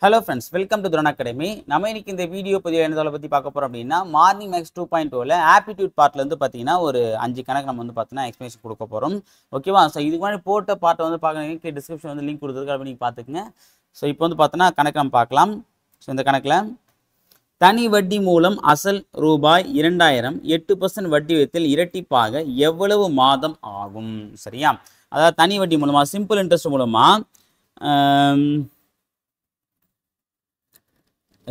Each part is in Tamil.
Hello friends, welcome to Drone Academy. நம்ம இன்னைக்கு இந்த வீடியோ பதிவில் என்னதால பத்தி பார்க்க போறோம் அப்படின்னா மார்னிங் மேக்ஸ் 2.0ல ஆப்டிட்யூட் பார்ட்ல இருந்து பாத்தீங்கன்னா ஒரு 5 கணக்கு நம்ம வந்து பாத்தீங்கன்னா எக்ஸ்பிளனேஷன் கொடுக்க போறோம். ஓகேவா? சோ இதுக்கு முன்னாடி போட்ட பார்ட் வந்து பார்க்கறதுக்கு டிஸ்கிரிப்ஷன் வந்து லிங்க் கொடுத்திருக்கேன், அப்ப நீங்க பாத்துக்கங்க. சோ இப்போ வந்து பாத்தீங்கன்னா கணக்கு நம்ம பார்க்கலாம். சோ இந்த கணக்குல தனி வட்டி மூலம் அசல் ரூபாய் 2000 8% வட்டி விகிதத்தில் இரட்டிப்பாக எவ்வளவு மாதம் ஆகும்? சரியா? அதாவது தனி வட்டி மூலமா சிம்பிள் இன்ட்ரெஸ்ட் மூலமா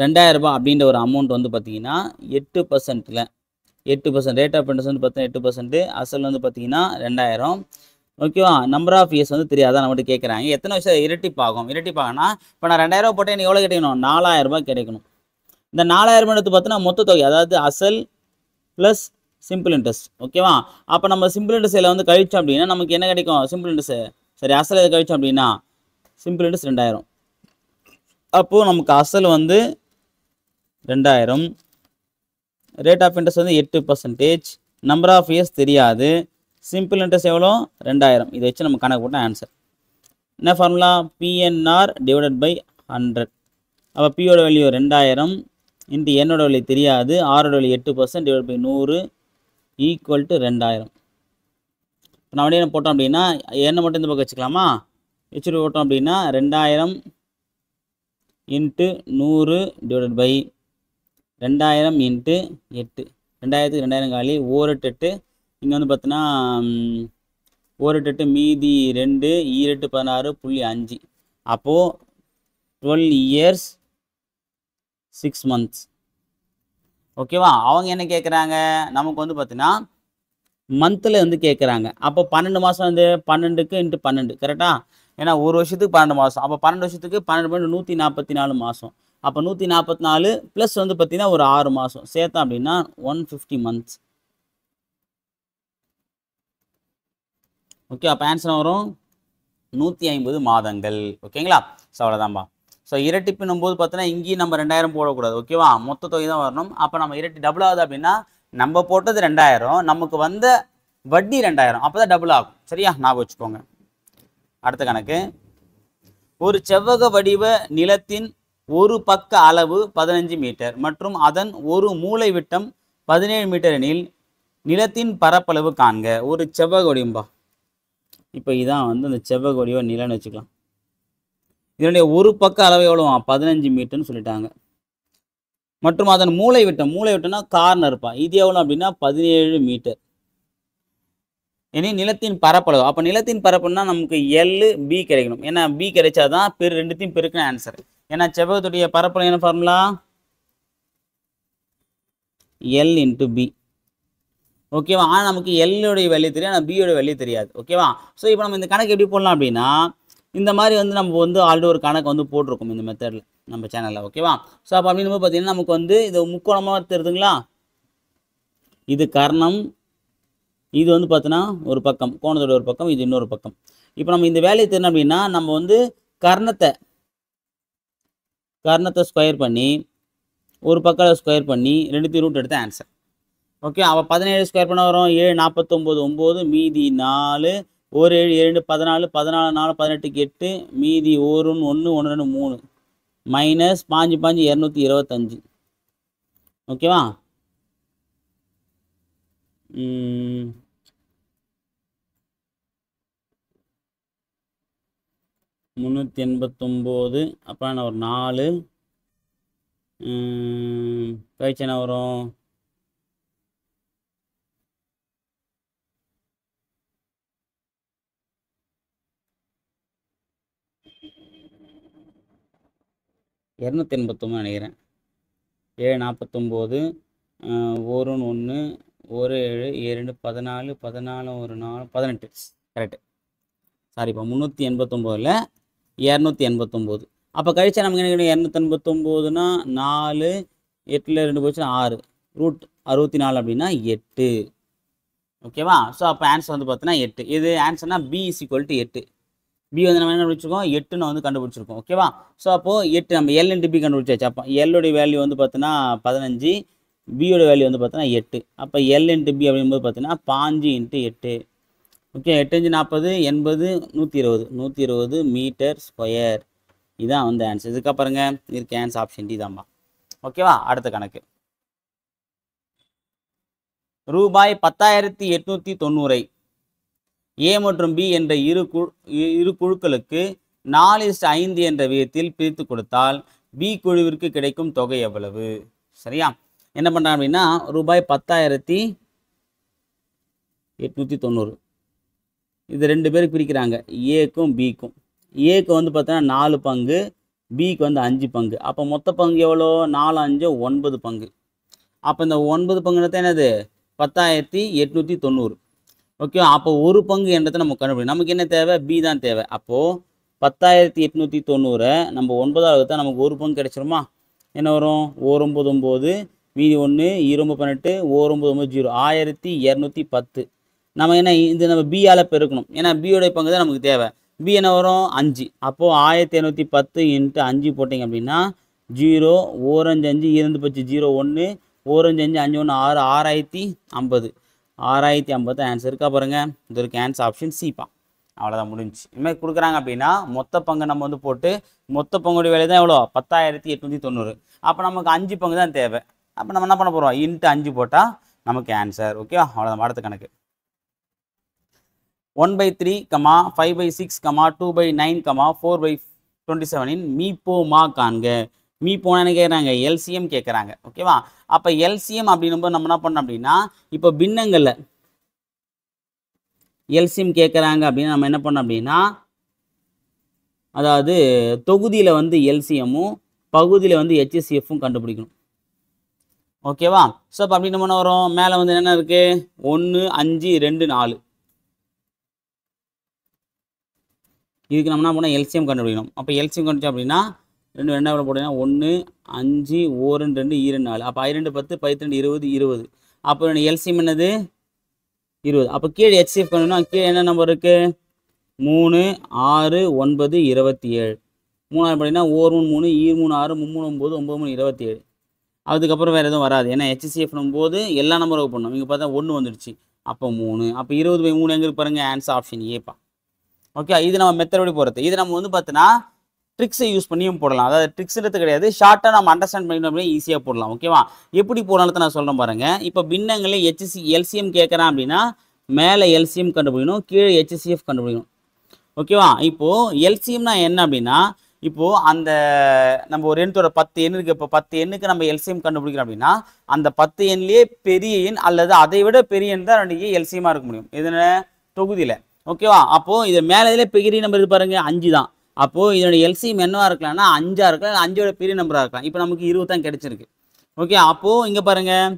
2000 ரூபாய் அப்படின்ற ஒரு அமௌண்ட் வந்து பார்த்தீங்கன்னா 8%ல 8% ரேட் ஆஃப் இன்ட்ரெஸ்ட் வந்து பார்த்தீங்கன்னா 8%, அசல் வந்து பார்த்தீங்கன்னா 2000. ஓகேவா? நம்பர் ஆஃப் இயர்ஸ் வந்து தெரியாதான் நம்மகிட்ட கேட்குறாங்க. எத்தனை வருஷம் இரட்டிப்பாகும்? இரட்டிப்பாகனா இப்போ நான் 2000 ரூபாய் போட்டேன், எனக்கு எவ்வளோ கிடைக்கணும்? 4000 ரூபாய் கிடைக்கணும். இந்த 4000 ரூபாய் எடுத்து பார்த்தீங்கன்னா மொத்த தொகை, அதாவது அசல் ப்ளஸ் சிம்பிள் இன்ட்ரெஸ்ட். ஓகேவா? அப்போ நம்ம சிம்பிள் இன்ட்ரெஸ்ட்டில் வந்து கழிச்சோம் அப்படின்னா நமக்கு என்ன கிடைக்கும்? சிம்பிள் இன்ட்ரெஸ்ட் சரி, அசல் எதை கழிச்சோம் அப்படின்னா சிம்பிள் இன்ட்ரெஸ்ட் 2000. அப்போது நமக்கு அசல் வந்து 2000, ரேட் ஆஃப் இன்ட்ரெஸ்ட் வந்து 8%, நம்பர் ஆஃப் இயர்ஸ் தெரியாது, சிம்பிள் இன்ட்ரெஸ்ட் எவ்வளோ? 2000. இதை வச்சு நம்ம கணக்கு போட்டால் ஆன்சர் என்ன ஃபார்முலா? PNR divided by 100. அப்போ பியோட வேல்யூ 2000 இன்ட்டு என்னோட வேல்யூ தெரியாது, ஆரோட value 8% divide by 100 equal to 2000. இப்போ நான் என்ன போட்டோம் அப்படின்னா என்ன மட்டும் இந்த பக்கம் வச்சுக்கலாமா? வச்சுட்டு போட்டோம் அப்படின்னா 2000 இன்ட்டு 100 டிவைடட் பை 2000 இன்ட்டு 8. 2000க்கு 2000 காலி, 1/8. இங்கே வந்து பார்த்தீங்கன்னா 1/8 மீதி 2, 2 16.5. அப்போது 12 years 6 months. ஓகேவா? அவங்க என்ன கேட்குறாங்க? நமக்கு வந்து பார்த்தீங்கன்னா மந்தில் வந்து கேட்குறாங்க. அப்போ 12 மாதம் வந்து 12க்கு இன்ட்டு 12 கரெக்டாக? ஏன்னா ஒரு வருஷத்துக்கு 12 மாதம். அப்போ 12 வருஷத்துக்கு 12 144 மாதம். அப்போ 144 ப்ளஸ் வந்து பார்த்தீங்கன்னா ஒரு 6 மாதம் சேர்த்தோம் அப்படின்னா 150 months. ஓகே, அப்போ ஆன்சர் வரும் 150 மாதங்கள். ஓகேங்களா? ஸோ அவ்வளோதான்பா. ஸோ இரட்டிப்பினும் போது பார்த்தீங்கன்னா இங்கேயும் நம்ம 2000 போடக்கூடாது. ஓகேவா? மொத்த தொகை தான் வரணும். அப்போ நம்ம இரட்டி டபுள் ஆகுது அப்படின்னா நம்ம போட்டது 2000, நமக்கு வந்த வட்டி 2000, அப்போ தான் டபுள் ஆகும். சரியா? ஞாபகம் வச்சுக்கோங்க. அடுத்த கணக்கு, ஒரு செவ்வக வடிவ நிலத்தின் ஒரு பக்க அளவு 15 மீட்டர் மற்றும் அதன் ஒரு மூலை விட்டம் 17 மீட்டர் எனில் நிலத்தின் பரப்பளவு காண்க. ஒரு செவ்வக வடிவம்பா. இப்போ இதான் வந்து அந்த செவ்வக வடிவ நிலன்னு வச்சுக்கலாம். இதனுடைய ஒரு பக்க அளவு எவ்வளோ? 15 மீட்டர்னு சொல்லிட்டாங்க. மற்றும் அதன் மூலை விட்டம்னா கார்னர்ப்பா, இது எவ்வளோ அப்படின்னா 17 மீட்டர். இனி நிலத்தின் பரப்பளவு, அப்போ நிலத்தின் பரப்புனா நமக்கு LB கிடைக்கணும். ஏன்னா B கிடைச்சாதான் ரெண்டுத்தையும் பெருக்கின ஆன்சர். ஏன்னா செவ்வகத்துடைய பரப்பளவு என்ன ஃபார்முலா? L into B. ஓகேவா? ஆனால் நமக்கு L-உடைய வேல்யூ தெரியாது, ஆனால் B-யோட வேல்யூ தெரியாது. ஓகேவா? ஸோ இப்போ நம்ம இந்த கணக்கு எப்படி போடலாம் அப்படின்னா இந்த மாதிரி வந்து நம்ம வந்து ஆல்ரெடி ஒரு கணக்கு வந்து போட்டிருக்கோம் இந்த மெத்தடில் நம்ம சேனலில். ஓகேவா? ஸோ அப்போ அப்படின்னு பார்த்தீங்கன்னா நமக்கு வந்து இது முக்கோணமாக தெரியுதுங்களா? இது கர்ணம், இது வந்து பார்த்தீங்கன்னா ஒரு பக்கம், கோணத்தோட ஒரு பக்கம், இது இன்னொரு பக்கம். இப்போ நம்ம இந்த வேலையை தெரியும் அப்படின்னா நம்ம வந்து கர்ணத்தை ஸ்கொயர் பண்ணி ஒரு பக்கம் ஸ்கொயர் பண்ணி ரெண்டுத்தையும் ரூட் எடுத்த ஆன்சர். ஓகே, அப்போ 17 ஸ்கொயர் பண்ண வரும் 7 49 9 மீதி 4 1 7 2 14 14 4 18க்கு 8 மீதி 1 1 1 2 3 மைனஸ் 5 5 225. ஓகேவா? 389. அப்போ என்ன ஒரு 4 கழிச்சு என்ன வரும்? 289 நினைக்கிறேன். 7 49 1 1 1 7 2 14 14 1 4 18. கரெக்டு. சாரிப்பா, 389ல் 289. அப்போ கழிச்சா நமக்கு என்ன கிடைக்கும்? 289னா 4 8ல் 2 போச்சு 6 ரூட் 64 அப்படின்னா 8. ஓகேவா? ஸோ அப்போ ஆன்சர் வந்து பார்த்தீங்கன்னா 8. இது ஆன்சர்னா B = 8. B வந்து நம்ம என்ன கண்டுபிடிச்சிருக்கோம்? 8 வந்து கண்டுபிடிச்சிருக்கோம். ஓகேவா? ஸோ அப்போது 8 நம்ம L இன்ட்டு B கண்டுபிடிச்சாச்சு. அப்போ L-உடைய வேல்யூ வந்து பார்த்தீங்கன்னா 15, B-யோட வேல்யூ வந்து பார்த்தீங்கன்னா 8. அப்போ L இன்ட்டு B அப்படிங்கும்போது பார்த்தீங்கன்னா 5 × 8. ஓகே, 8 × 40 80 120 மீட்டர் ஸ்கொயர் இதுதான் வந்து ஆன்சர். இதுக்கு பாருங்க இதுக்கு ஆன்சர் ஆப்ஷன் டி தான்பா. ஓகேவா? அடுத்த கணக்கு. ரூபாய் 10,890 ஏ மற்றும் பி என்ற இரு குழுக்களுக்கு 4:5 என்ற விகிதத்தில் பிரித்து கொடுத்தால் பி குழுவிற்கு கிடைக்கும் தொகை எவ்வளவு? சரியா? என்ன பண்ணுறாங்க அப்படின்னா ரூபாய் 10,890 இது 2 பேருக்கு பிரிக்கிறாங்க, ஏக்கும் பிக்கும். ஏக்கு வந்து பார்த்தோன்னா 4 பங்கு, பிக்கு வந்து 5 பங்கு. அப்போ மொத்த பங்கு எவ்வளோ? 4 5 9 பங்கு. அப்போ இந்த 9 பங்குன்றது என்னது? 10,890. ஓகே, அப்போ ஒரு பங்கு என்றதை நம்ம கண்டுபிடிக்கணும். நமக்கு என்ன தேவை? பி தான் தேவை. அப்போது 10,890 நம்ம 9ஆவது வகுத்தா நமக்கு ஒரு பங்கு கிடைச்சிருமா? என்ன வரும்? 499 மீதி 1 2 18 499 1210. நம்ம என்ன இது நம்ம பியால் பெருக்கணும், ஏன்னா பியோடைய பங்கு தான் நமக்கு தேவை. பி என்ன வரும்? 5. அப்போது 1210 × 5 போட்டிங்க அப்படின்னா 0 1 5 5 2 10 0 1 1 5 5 5 1 6 6050. 6050 ஆன்சர் இருக்கா பாருங்க. இதற்கு ஆன்சர் ஆப்ஷன் சிப்பா. அவ்வளோதான், முடிஞ்சு. இனிமேல் கொடுக்குறாங்க அப்படின்னா மொத்த பங்கு நம்ம வந்து போட்டு மொத்த பங்குடைய விலை தான் எவ்வளோ? 10,890. அப்போ நமக்கு 5 பங்கு தான் தேவை. அப்போ நம்ம என்ன பண்ண போகிறோம்? × 5 போட்டால் நமக்கு ஆன்சர். ஓகேவா? அவ்வளோதான். அடுத்த கணக்கு. 1/3, 5/6, 2/9, 4/27 மீப்போ மா காண்க. மீப்போனா என்ன கேட்குறாங்க? எல்சிஎம் கேட்குறாங்க. ஓகேவா? அப்போ எல்சிஎம் அப்படின்னும்போது நம்ம என்ன பண்ணோம் அப்படின்னா இப்போ பின்னங்களில் எல்சிஎம் கேட்குறாங்க அப்படின்னா நம்ம என்ன பண்ணோம் அப்படின்னா அதாவது தொகுதியில் வந்து எல்சிஎம்மும் பகுதியில் வந்து ஹெச்சிஎஃப்பும் கண்டுபிடிக்கணும். ஓகேவா? ஸோ அப்போ அப்படி என்ன வரும்? மேலே வந்து என்ன இருக்குது? 1 5 2 4. இதுக்கு நம்ம என்ன பண்ணோம்? எல்சிஎம் கண்டுபிடிக்கணும். அப்போ எல்சிஎம் கண்டுபிடிச்சோம் அப்படின்னா 2 2 போட்டீங்கன்னா 1 5 1 2 2 4. அப்போ 2 10 12 20 20. அப்போ எல்சிஎம் என்னது? 20. அப்போ கீழே ஹெச்சிஎஃப் கண்டுபிடிக்கணும். கீழே என்ன நம்பர் இருக்குது? 3 6 9 27. 3 பார்த்தீங்கன்னா 1 3 3 6 3 9 9 3 27. அதுக்கப்புறம் வேறு எதுவும் வராது, ஏன்னா ஹெச்சிஎஃப்னும் போது எல்லா நம்பரும் பண்ணணும். இங்கே பார்த்தா 1 வந்துடுச்சு. அப்போ 3. அப்போ 20/3 எங்கே பாருங்கள்? ஆன்சர் ஆப்ஷன் ஏப்பா. ஓகே, இது நம்ம மெத்தடி போகிறது. இது நம்ம வந்து பார்த்தோன்னா ட்ரிக்ஸை யூஸ் பண்ணியும் போடலாம். அதாவது ட்ரிக்ஸ்ன்றது கிடையாது, ஷார்ட்டாக நம்ம அண்டர்ஸ்டாண்ட் பண்ணிக்கணும் அப்படின்னா ஈஸியாக போடலாம். ஓகேவா? எப்படி போடலான்னு நான் சொல்கிறேன் பாருங்கள். இப்போ பின்னங்களே எல்சிஎம் கேட்குறான் அப்படின்னா மேலே எல்சிஎம் கண்டுபிடிக்கணும், கீழே ஹெச்சிஎஃப் கண்டுபிடிக்கணும். ஓகேவா? இப்போது எல்சிஎம்னா என்ன அப்படின்னா இப்போது அந்த நம்ம ஒரு எண்ணத்தோட 10 எண் இருக்குது. இப்போ 10 எண்ணுக்கு நம்ம எல்சிஎம் கண்டுபிடிக்கிறோம் அப்படின்னா அந்த 10 எண்லேயே பெரிய எண் அல்லது அதை விட பெரிய எண் தான் 2 எல்சிஎம்மாக இருக்க முடியும் இதில் தொகுதியில். ஓகேவா? அப்போது இது மேலே இதில் பெரிய நம்பர் இது பாருங்கள் 5 தான். அப்போது இதனுடைய எல்சிஎம் என்னவாக இருக்கலாம்னா 5ஆக இருக்கலாம், 5ஓட பெரிய நம்பராக இருக்கலாம். இப்போ நமக்கு 20 தான் கிடச்சிருக்கு. ஓகே, அப்போது இங்கே பாருங்கள்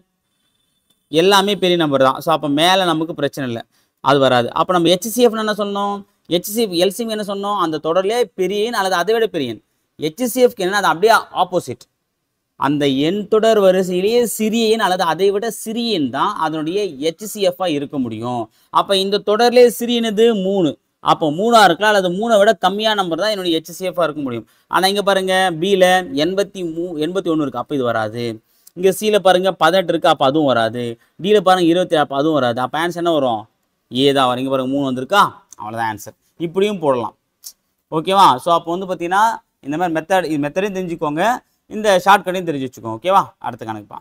எல்லாமே பெரிய நம்பர் தான். ஸோ அப்போ மேலே நமக்கு பிரச்சனை இல்லை, அது வராது. அப்போ நம்ம ஹெச்சிஎஃப்னு என்ன சொன்னோம்? ஹெச்சிஎஃப் எல்சிஎம் என்ன சொன்னோம்? அந்த தொடர்லேயே பெரிய எண் அல்லது அதை விட பெரிய எண். ஹெச்சிஎஃப்க்கு என்னன்னா அது அப்படியே ஆப்போசிட். அந்த எண் தொடர் வரிசையிலேயே சிறிய எண் அல்லது அதை விட சிறிய எண் தான் அதனுடைய ஹெச்சிஎஃப்பாக இருக்க முடியும். அப்போ இந்த தொடர்லேயே சிறிய எண்ணது 3. அப்போ 3ஆக இருக்கலாம் அல்லது 3ஐ விட கம்மியான நம்பர் தான் என்னுடைய ஹெச்சிஎஃப்பாக இருக்க முடியும். ஆனால் இங்கே பாருங்கள் பியில் 81 இருக்குது. அப்போ இது வராது. இங்கே சியில் பாருங்கள் 18 இருக்குது. அப்போ அதுவும் வராது. டியில் பாருங்கள் 27. அப்போ அதுவும் வராது. அப்போ ஆன்சர் என்ன வரும்? ஏ தான் வரும். இங்கே பாருங்கள் 3 வந்திருக்கா? அவ்வளோதான் ஆன்சர். இப்படியும் போடலாம். ஓகேவா? ஸோ அப்போ வந்து பார்த்தீங்கன்னா இந்த மாதிரி மெத்தடையும் தெரிஞ்சுக்கோங்க, இந்த ஷார்ட்கட்டையும் தெரிஞ்சு வச்சுக்கோங்க. ஓகேவா? அடுத்த கணக்குப்பா.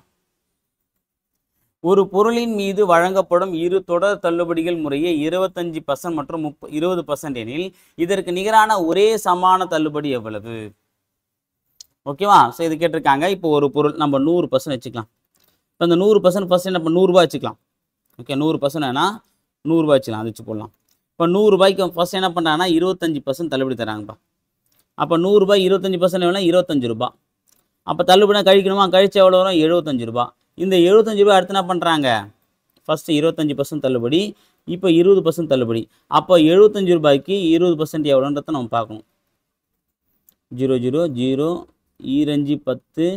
ஒரு பொருளின் மீது வழங்கப்படும் இரு தொடர் தள்ளுபடிகள் முறையே 25% மற்றும் 20% எனில் இதற்கு நிகரான ஒரே சமான தள்ளுபடி எவ்வளவு? ஓகேவா? ஸோ இது கேட்டிருக்காங்க. இப்போ ஒரு பொருள் நம்ம 100% வச்சுக்கலாம். இப்போ இந்த 100% ஃபஸ்ட் என்ன 100 ரூபாய் வச்சுக்கலாம். ஓகே, 100% ஏன்னா 100 ரூபாய் வச்சுக்கலாம், அது வச்சு போடலாம். இப்போ 100 ரூபாய்க்கு ஃபஸ்ட் என்ன பண்ணுறாங்கன்னா 25% தள்ளுபடி தராங்கப்பா. அப்போ 100 ரூபாய் 25% எவ்வளோ? 25 ரூபாய். அப்போ தள்ளுபடினா கழிக்கணுமா? கழிச்சு எவ்வளோ வரும்? 75 ரூபாய். இந்த 75 ரூபாய் அடுத்து என்ன பண்ணுறாங்க? ஃபஸ்ட்டு 25% தள்ளுபடி, இப்போ 20% தள்ளுபடி. அப்போ 75 ரூபாய்க்கு 20% எவ்வளோன்றத நம்ம பார்க்கணும். 0 0 0 25 10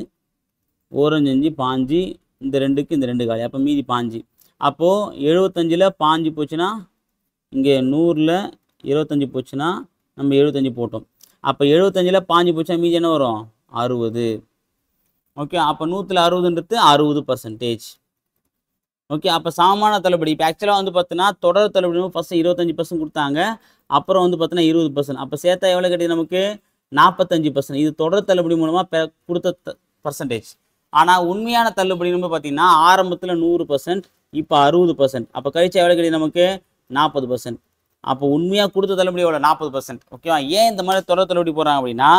1 5 5 இந்த 2க்கு இந்த 2 காலி. அப்போ மீதி 5. அப்போது 75ல் 5 போச்சுன்னா இங்கே 100ல் 25 போச்சுன்னா நம்ம 75 போட்டோம். அப்போ 75ல் 5 போச்சுன்னா மீதி என்ன வரும்? 60. ஓகே, அப்போ 100ல் 60ன்றது 60%. ஓகே, அப்போ சமமான தள்ளுபடி. இப்போ ஆக்சுவலாக வந்து பார்த்தீங்கன்னா தொடர் தள்ளுபடி ஃபஸ்ட்டு 25% கொடுத்தாங்க, அப்புறம் வந்து பார்த்தீங்கன்னா 20%. அப்போ சேர்த்தா எவ்வளோ கிடையாது நமக்கு? 45%. இது தொடர் தள்ளுபடி மூலமாக கொடுத்த பர்சன்டேஜ். ஆனால் உண்மையான தள்ளுபடின்னு பார்த்தீங்கன்னா ஆரம்பத்தில் 100%, இப்போ 60%. அப்போ கழிச்சா எவ்வளோ கிடையாது நமக்கு? 40%. அப்போ உண்மையாக கொடுத்த தள்ளுபடி எவ்வளோ? 40%. ஓகேவா? ஏன் இந்த மாதிரி தொடர் தள்ளுபடி போடுறாங்க அப்படின்னா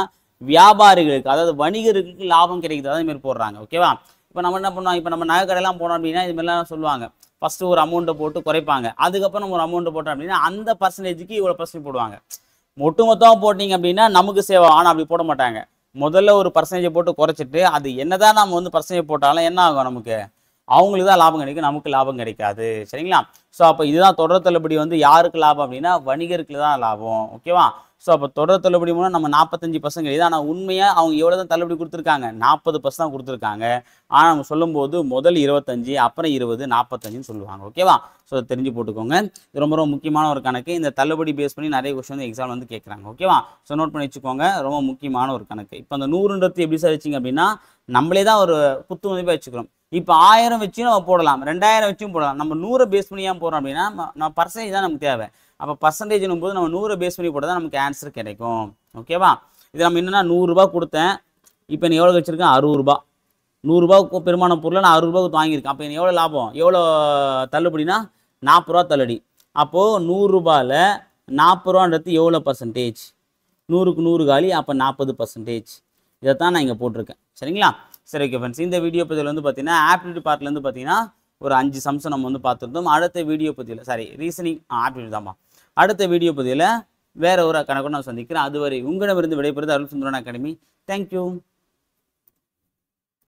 வியாபாரிகளுக்கு, அதாவது வணிகர்களுக்கு லாபம் கிடைக்குது, அதே மாதிரி போடுறாங்க. ஓகேவா? இப்போ நம்ம என்ன பண்ணுவோம், இப்போ நம்ம நகை கடையெல்லாம் போனோம் அப்படின்னா இது மாதிரிலாம் சொல்லுவாங்க. ஃபஸ்ட்டு ஒரு அமௌண்ட்டை போட்டு குறைப்பாங்க, அதுக்கப்புறம் நம்ம ஒரு அமௌண்ட்டை போட்டோம் அப்படின்னா அந்த பர்சன்டேஜுக்கு இவ்வளோ பர்சன்டேஜ் போடுவாங்க. ஒட்டுமொத்தமாக போட்டிங்க அப்படின்னா நமக்கு சேவை. ஆனால் அப்படி போட மாட்டாங்க. முதல்ல ஒரு பர்சன்டேஜை போட்டு குறைச்சிட்டு அது என்னதான் நம்ம வந்து பர்சன்டேஜ் போட்டாலும் என்ன ஆகும், நமக்கு அவங்களுக்கு தான் லாபம் கிடைக்கும், நமக்கு லாபம் கிடைக்காது. சரிங்களா? ஸோ அப்போ இதுதான் தொடர் தள்ளுபடி வந்து யாருக்கு லாபம் அப்படின்னா வணிகருக்கு தான் லாபம். ஓகேவா? ஸோ அப்போ தொடர் தள்ளுபடி மூலம் நம்ம 45% கிடையாது. ஆனால் உண்மையாக அவங்க எவ்வளோ தான் தள்ளுபடி கொடுத்துருக்காங்க? 40% தான் கொடுத்துருக்காங்க. ஆனால் நம்ம சொல்லும்போது முதல் 25, அப்புறம் 20, 45ன்னு சொல்லுவாங்க. ஓகேவா? ஸோ தெரிஞ்சு போட்டுக்கோங்க. இது ரொம்ப ரொம்ப முக்கியமான ஒரு கணக்கு. இந்த தள்ளுபடி பேஸ் பண்ணி நிறைய கொஸ்டின் வந்து எக்ஸாம் வந்து கேட்குறாங்க. ஓகேவா? ஸோ நோட் பண்ணி வச்சுக்கோங்க. ரொம்ப முக்கியமான ஒரு கணக்கு. இப்போ அந்த 100ன்றது எப்படி சார் வச்சிங்க அப்படின்னா நம்மளே தான் ஒரு குத்து மதிப்பாக வச்சுக்கிறோம். இப்போ 1000 வச்சும் நம்ம போடலாம், 2000 வச்சும் போடலாம். நம்ம 100 பேஸ் பண்ணி ஏன் போடுறோம் அப்படின்னா நம்ம பர்சன்டேஜ் தான் நமக்கு தேவை. அப்போ பர்சன்டேஜ்னும் போது நம்ம 100 பேஸ் பண்ணி போட்டால் தான் நமக்கு ஆன்சர் கிடைக்கும். ஓகேவா? இது நம்ம என்னென்னா 100 ரூபா கொடுத்தேன், இப்போ நீ எவ்வளோ வச்சுருக்கேன்? 60 ரூபா. 100 ரூபாய்க்கு பெருமான பொருளை நான் 60 ரூபாய்க்கு வாங்கியிருக்கேன். அப்போ எனக்கு எவ்வளோ லாபம், எவ்வளோ தள்ளுபடினா 40 ரூபா தள்ளுபடி. அப்போது 100 ரூபாயில் 40 ரூபான்றது எவ்வளோ பர்சன்டேஜ்? 100க்கு 100 காலி, அப்போ 40%. இதைத்தான் நான் இங்கே போட்டிருக்கேன். சரிங்களா? சரி, ஓகே ஃப்ரெண்ட்ஸ். இந்த வீடியோ பதிவில் வந்து பார்த்தீங்கன்னா ஆப்டிடியூட் பார்ட்லேருந்து பார்த்தீங்கன்னா ஒரு 5 சம்ஸ் நம்ம வந்து பார்த்துருந்தோம். அடுத்த வீடியோ பதிவில் ரீசனிங் ஆப்டிடியூட் தான்மா. அடுத்த வீடியோ பதிவில் வேற ஒரு கணக்கு நான் சந்திக்கிறேன். அதுவரை உங்களிடமிருந்து விடைபெறுவது அருள் சுந்தரன் அகாடமி. தேங்க்யூ.